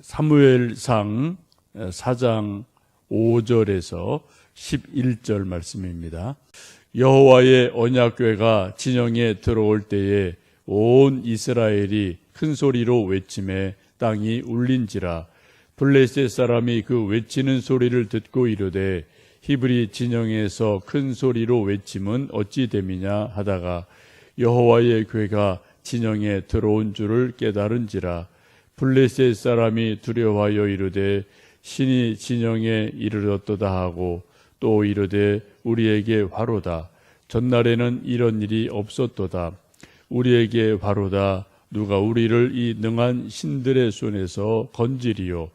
사무엘상 4장 5절에서 11절 말씀입니다. 여호와의 언약궤가 진영에 들어올 때에 온 이스라엘이 큰 소리로 외치매 땅이 울린지라. 블레셋 사람이 그 외치는 소리를 듣고 이르되 히브리 진영에서 큰 소리로 외침은 어찌 됨이냐 하다가 여호와의 궤가 진영에 들어온 줄을 깨달은지라. 블레셋 사람이 두려워하여 이르되 신이 진영에 이르렀도다 하고 또 이르되 우리에게 화로다. 전날에는 이런 일이 없었도다. 우리에게 화로다. 누가 우리를 이 능한 신들의 손에서 건지리요.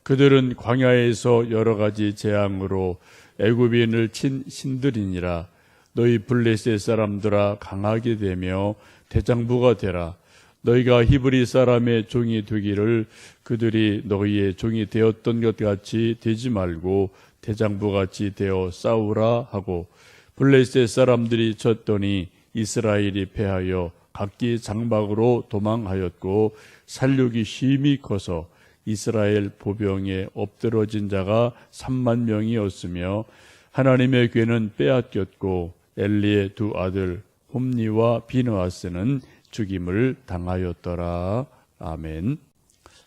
그들은 광야에서 여러 가지 재앙으로 애굽인을 친 신들이니라. 너희 블레셋 사람들아 강하게 되며 대장부가 되라. 너희가 히브리 사람의 종이 되기를 그들이 너희의 종이 되었던 것 같이 되지 말고 대장부같이 되어 싸우라 하고, 블레셋 사람들이 쳤더니 이스라엘이 패하여 각기 장막으로 도망하였고 살육이 심히 커서 이스라엘 보병에 엎드러진 자가 3만 명이었으며 하나님의 궤는 빼앗겼고 엘리의 두 아들 홈니와 비느하스는 죽임을 당하였더라. 아멘.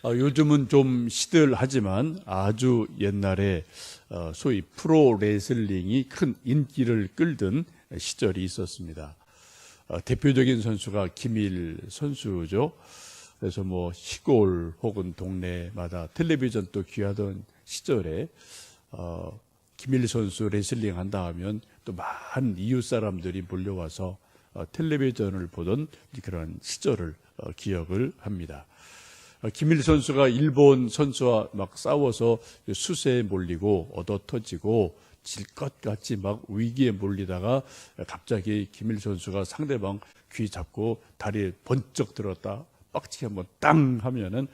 요즘은 좀 시들하지만 아주 옛날에 소위 프로 레슬링이 큰 인기를 끌던 시절이 있었습니다. 대표적인 선수가 김일 선수죠. 그래서 뭐 시골 혹은 동네마다 텔레비전도 귀하던 시절에 김일 선수 레슬링 한다 하면 또 많은 이웃 사람들이 몰려와서 텔레비전을 보던 그런 시절을 기억을 합니다. 김일 선수가 일본 선수와 막 싸워서 수세에 몰리고 얻어터지고 질 것 같이 막 위기에 몰리다가 갑자기 김일 선수가 상대방 귀 잡고 다리에 번쩍 들었다 빡치게 한번 땅 하면은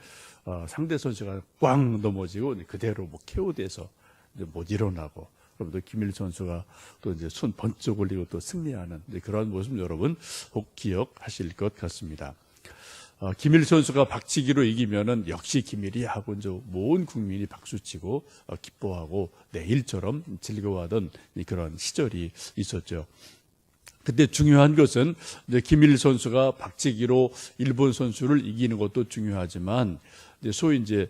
상대 선수가 꽝 넘어지고 그대로 뭐 KO돼서 이제 못 일어나고, 그럼 또 김일 선수가 또 이제 손 번쩍 올리고 또 승리하는 그런 모습 여러분 혹 기억하실 것 같습니다. 김일 선수가 박치기로 이기면은 역시 김일이 하고 이제 온 국민이 박수치고 기뻐하고 내일처럼 즐거워하던 그런 시절이 있었죠. 근데 중요한 것은 이제 김일 선수가 박치기로 일본 선수를 이기는 것도 중요하지만 이제 소위 이제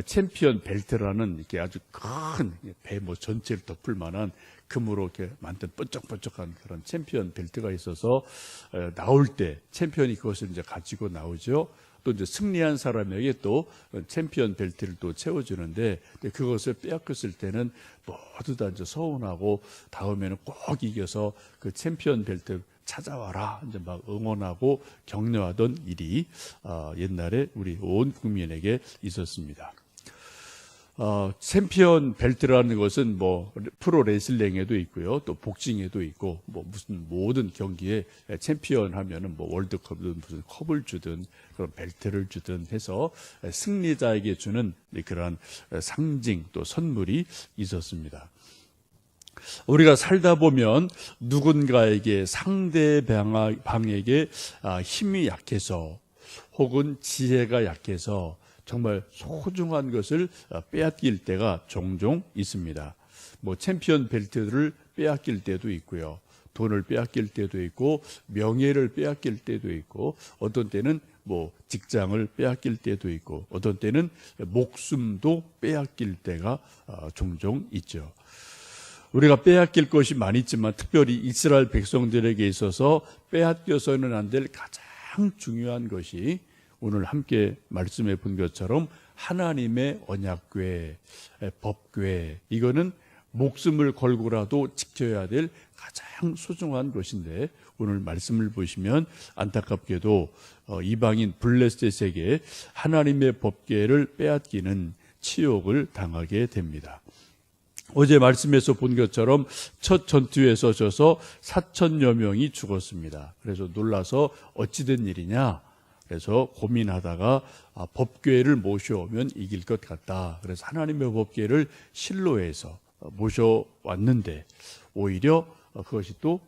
챔피언 벨트라는 이렇게 아주 큰 배 뭐 전체를 덮을 만한 금으로 이렇게 만든 번쩍번쩍한 그런 챔피언 벨트가 있어서 나올 때 챔피언이 그것을 이제 가지고 나오죠. 또 이제 승리한 사람에게 또 챔피언 벨트를 또 채워주는데 그것을 빼앗겼을 때는 모두 다 이제 서운하고 다음에는 꼭 이겨서 그 챔피언 벨트 찾아와라 이제 막 응원하고 격려하던 일이 옛날에 우리 온 국민에게 있었습니다. 챔피언 벨트라는 것은 뭐 프로 레슬링에도 있고요, 또 복싱에도 있고, 뭐 무슨 모든 경기에 챔피언 하면은 뭐 월드컵이든 무슨 컵을 주든 그런 벨트를 주든 해서 승리자에게 주는 그런 상징 또 선물이 있었습니다. 우리가 살다 보면 누군가에게 상대방에게 힘이 약해서 혹은 지혜가 약해서 정말 소중한 것을 빼앗길 때가 종종 있습니다. 뭐 챔피언 벨트를 빼앗길 때도 있고요, 돈을 빼앗길 때도 있고, 명예를 빼앗길 때도 있고, 어떤 때는 뭐 직장을 빼앗길 때도 있고, 어떤 때는 목숨도 빼앗길 때가 종종 있죠. 우리가 빼앗길 것이 많이 있지만 특별히 이스라엘 백성들에게 있어서 빼앗겨서는 안 될 가장 중요한 것이 오늘 함께 말씀해 본 것처럼 하나님의 언약궤, 법궤, 이거는 목숨을 걸고라도 지켜야 될 가장 소중한 것인데, 오늘 말씀을 보시면 안타깝게도 이방인 블레셋에게 하나님의 법궤를 빼앗기는 치욕을 당하게 됩니다. 어제 말씀에서 본 것처럼 첫 전투에서 져서 4천여 명이 죽었습니다. 그래서 놀라서 어찌 된 일이냐, 그래서 고민하다가 법궤를 모셔오면 이길 것 같다. 그래서 하나님의 법궤를 실로에서 모셔왔는데 오히려 그것이 또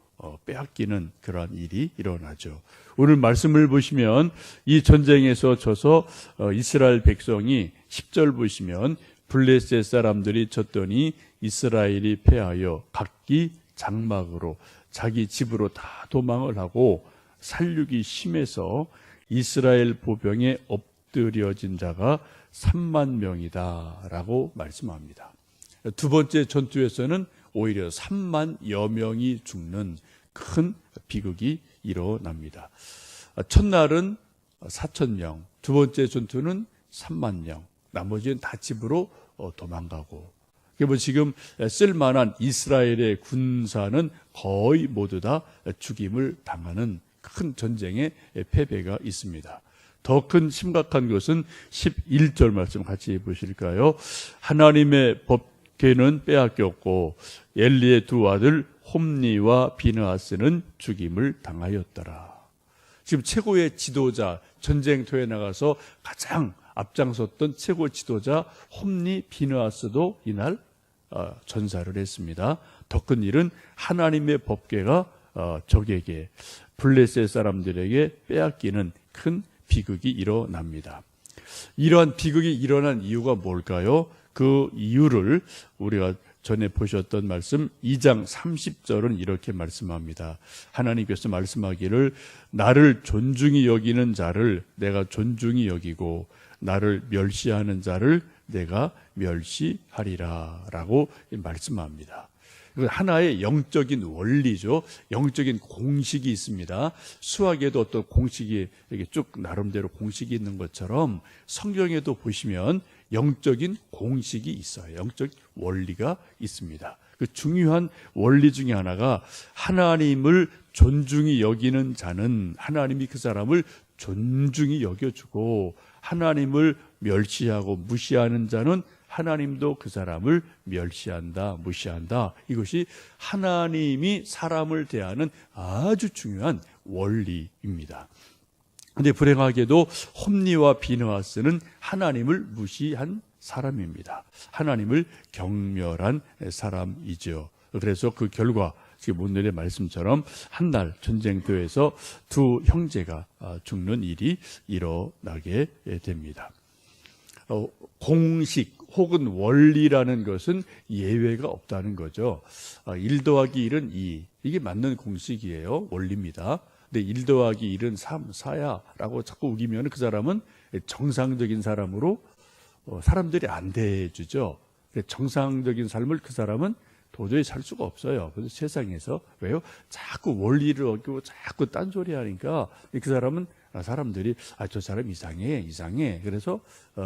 빼앗기는 그러한 일이 일어나죠. 오늘 말씀을 보시면 이 전쟁에서 져서 이스라엘 백성이 10절 보시면 블레셋 사람들이 졌더니 이스라엘이 패하여 각기 장막으로 자기 집으로 다 도망을 하고 살육이 심해서 이스라엘 보병에 엎드려진 자가 3만 명이다 라고 말씀합니다. 두 번째 전투에서는 오히려 3만여 명이 죽는 큰 비극이 일어납니다. 첫날은 4,000명, 두 번째 전투는 3만 명, 나머지는 다 집으로 도망가고, 지금 쓸만한 이스라엘의 군사는 거의 모두 다 죽임을 당하는 큰 전쟁의 패배가 있습니다. 더 큰 심각한 것은 11절 말씀 같이 보실까요? 하나님의 법궤는 빼앗겼고 엘리의 두 아들 홈니와 비느하스는 죽임을 당하였더라. 지금 최고의 지도자, 전쟁터에 나가서 가장 앞장섰던 최고 지도자 홈니 비느하스도 이날 전사를 했습니다. 더 큰 일은 하나님의 법궤가 적에게, 블레셋 사람들에게 빼앗기는 큰 비극이 일어납니다. 이러한 비극이 일어난 이유가 뭘까요? 그 이유를 우리가 전에 보셨던 말씀 2장 30절은 이렇게 말씀합니다. 하나님께서 말씀하기를 나를 존중히 여기는 자를 내가 존중히 여기고 나를 멸시하는 자를 내가 멸시하리라 라고 말씀합니다. 하나의 영적인 원리죠. 영적인 공식이 있습니다. 수학에도 어떤 공식이 이렇게 쭉 나름대로 공식이 있는 것처럼 성경에도 보시면 영적인 공식이 있어요. 영적 원리가 있습니다. 그 중요한 원리 중에 하나가 하나님을 존중히 여기는 자는 하나님이 그 사람을 존중히 여겨주고 하나님을 멸시하고 무시하는 자는 하나님도 그 사람을 멸시한다, 무시한다. 이것이 하나님이 사람을 대하는 아주 중요한 원리입니다. 그런데 불행하게도 홈니와 비느하스는 하나님을 무시한 사람입니다. 하나님을 경멸한 사람이죠. 그래서 그 결과 지금 오늘의 말씀처럼 한날 전쟁터에서 두 형제가 죽는 일이 일어나게 됩니다. 공식 혹은 원리라는 것은 예외가 없다는 거죠. 1 더하기 1은 2. 이게 맞는 공식이에요. 원리입니다. 근데 1 더하기 1은 3, 4야 라고 자꾸 우기면 그 사람은 정상적인 사람으로 사람들이 안 대해주죠. 정상적인 삶을 그 사람은 도저히 살 수가 없어요. 그래서 세상에서. 왜요? 자꾸 원리를 어기고 자꾸 딴소리 하니까 그 사람은 사람들이 저 사람 이상해. 그래서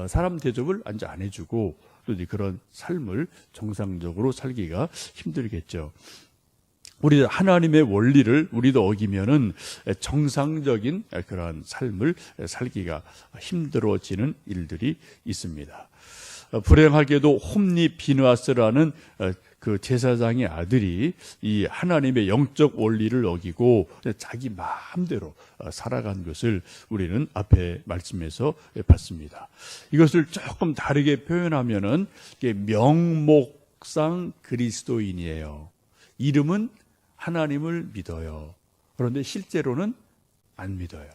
사람 대접을 안 해주고 또 그런 삶을 정상적으로 살기가 힘들겠죠. 우리 하나님의 원리를 우리도 어기면은 정상적인 그러한 삶을 살기가 힘들어지는 일들이 있습니다. 불행하게도 홈니 비느하스라는 그 제사장의 아들이 이 하나님의 영적 원리를 어기고 자기 마음대로 살아간 것을 우리는 앞에 말씀에서 봤습니다. 이것을 조금 다르게 표현하면은 명목상 그리스도인이에요. 이름은 하나님을 믿어요. 그런데 실제로는 안 믿어요.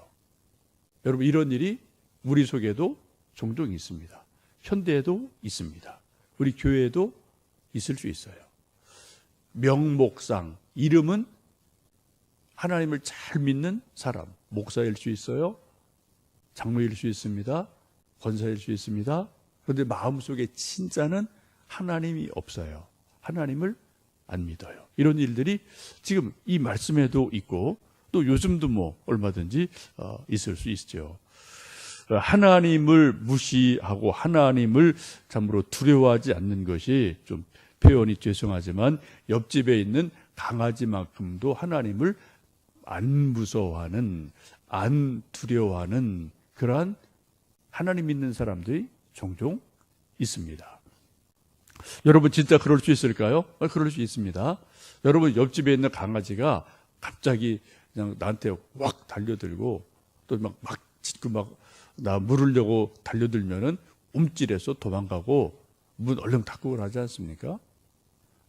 여러분, 이런 일이 우리 속에도 종종 있습니다. 현대에도 있습니다. 우리 교회에도 있을 수 있어요. 명목상 이름은 하나님을 잘 믿는 사람, 목사일 수 있어요. 장로일 수 있습니다. 권사일 수 있습니다. 그런데 마음속에 진짜는 하나님이 없어요. 하나님을 안 믿어요. 이런 일들이 지금 이 말씀에도 있고 또 요즘도 얼마든지 있을 수 있죠. 하나님을 무시하고 하나님을 참으로 두려워하지 않는 것이 좀 표현이 죄송하지만 옆집에 있는 강아지만큼도 하나님을 안 무서워하는, 안 두려워하는 그러한 하나님 믿는 사람들이 종종 있습니다. 여러분 진짜 그럴 수 있을까요? 그럴 수 있습니다. 여러분 옆집에 있는 강아지가 갑자기 그냥 나한테 확 달려들고 또 막 짖고 나 물으려고 달려들면은 움찔해서 도망가고 문 얼른 닫고 하지 않습니까?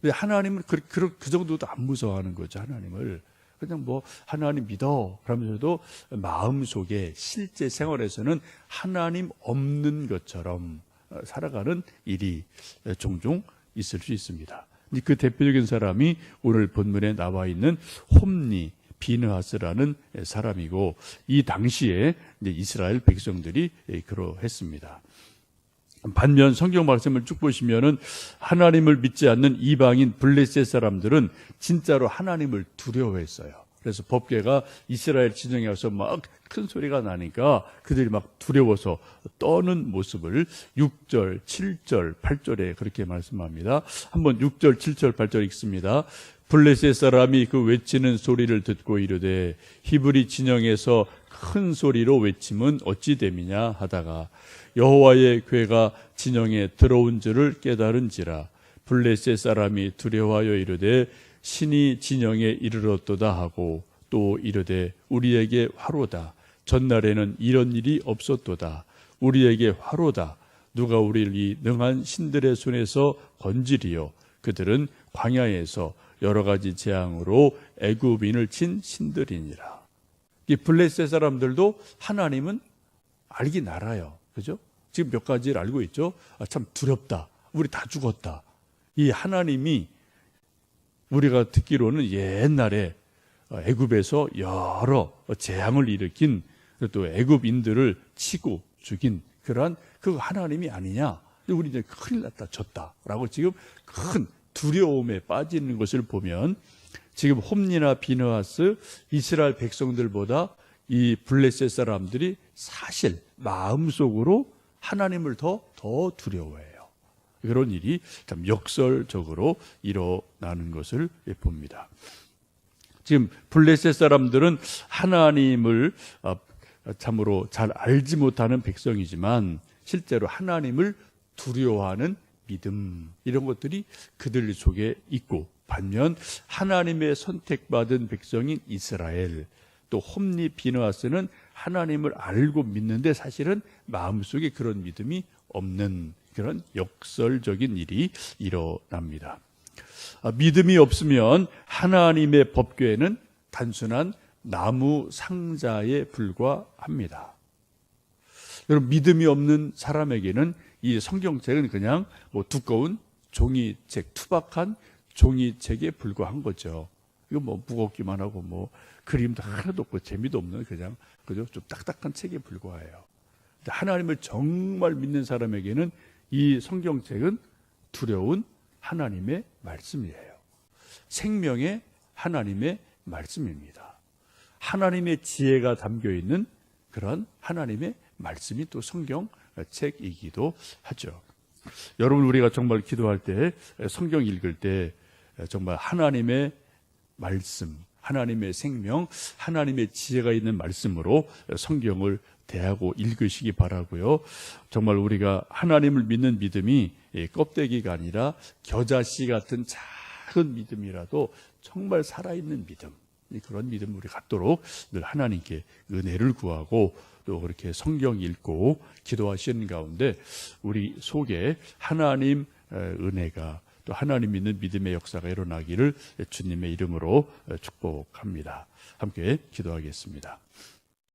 근데 하나님은 그 정도도 안 무서워하는 거죠, 하나님을. 그냥 뭐 하나님 믿어 그러면서도 마음속에 실제 생활에서는 하나님 없는 것처럼 살아가는 일이 종종 있을 수 있습니다. 그 대표적인 사람이 오늘 본문에 나와 있는 홈니 비느하스라는 사람이고, 이 당시에 이스라엘 백성들이 그러했습니다. 반면 성경 말씀을 쭉 보시면은 하나님을 믿지 않는 이방인 블레셋 사람들은 진짜로 하나님을 두려워했어요. 그래서 법궤가 이스라엘 진영에 와서 막 큰 소리가 나니까 그들이 막 두려워서 떠는 모습을 6절, 7절, 8절에 그렇게 말씀합니다. 한번 6절, 7절, 8절 읽습니다. 블레셋 사람이 그 외치는 소리를 듣고 이르되 히브리 진영에서 큰 소리로 외침은 어찌 됨이냐 하다가 여호와의 궤가 진영에 들어온 줄을 깨달은지라 블레셋 사람이 두려워하여 이르되 신이 진영에 이르렀도다 하고 또 이르되 우리에게 화로다. 전날에는 이런 일이 없었도다. 우리에게 화로다. 누가 우리를 이 능한 신들의 손에서 건지리요. 그들은 광야에서 여러 가지 재앙으로 애굽인을 친 신들이니라. 이 블레셋 사람들도 하나님은 알긴 알아요. 그죠? 지금 몇 가지를 알고 있죠? 참 두렵다. 우리 다 죽었다. 이 하나님이 우리가 듣기로는 옛날에 애굽에서 여러 재앙을 일으킨, 또 애굽인들을 치고 죽인 그러한 그 하나님이 아니냐. 우리 이제 큰일 났다, 졌다라고 지금 큰 두려움에 빠지는 것을 보면, 지금 홈니나 비느하스 이스라엘 백성들보다 이 블레셋 사람들이 사실 마음속으로 하나님을 더 두려워해요. 그런 일이 참 역설적으로 일어나는 것을 봅니다. 지금 블레셋 사람들은 하나님을 참으로 잘 알지 못하는 백성이지만 실제로 하나님을 두려워하는 믿음, 이런 것들이 그들 속에 있고, 반면 하나님의 선택받은 백성인 이스라엘, 또 홈니 비느하스는 하나님을 알고 믿는데 사실은 마음속에 그런 믿음이 없는 그런 역설적인 일이 일어납니다. 믿음이 없으면 하나님의 법궤는 단순한 나무 상자에 불과합니다. 여러분, 믿음이 없는 사람에게는 이 성경책은 그냥 뭐 두꺼운 종이책, 투박한 종이책에 불과한 거죠. 이거 뭐 무겁기만 하고 뭐 그림도 하나도 없고 재미도 없는 그냥 그죠? 좀 딱딱한 책에 불과해요. 하나님을 정말 믿는 사람에게는 이 성경책은 두려운 하나님의 말씀이에요. 생명의 하나님의 말씀입니다. 하나님의 지혜가 담겨 있는 그런 하나님의 말씀이 또 성경책이기도 하죠. 여러분, 우리가 정말 기도할 때, 성경 읽을 때 정말 하나님의 말씀, 하나님의 생명, 하나님의 지혜가 있는 말씀으로 성경을 대하고 읽으시기 바라고요. 정말 우리가 하나님을 믿는 믿음이 껍데기가 아니라 겨자씨 같은 작은 믿음이라도 정말 살아있는 믿음, 그런 믿음 우리 갖도록 늘 하나님께 은혜를 구하고 또 그렇게 성경 읽고 기도하시는 가운데 우리 속에 하나님 은혜가, 또 하나님 믿는 믿음의 역사가 일어나기를 주님의 이름으로 축복합니다. 함께 기도하겠습니다.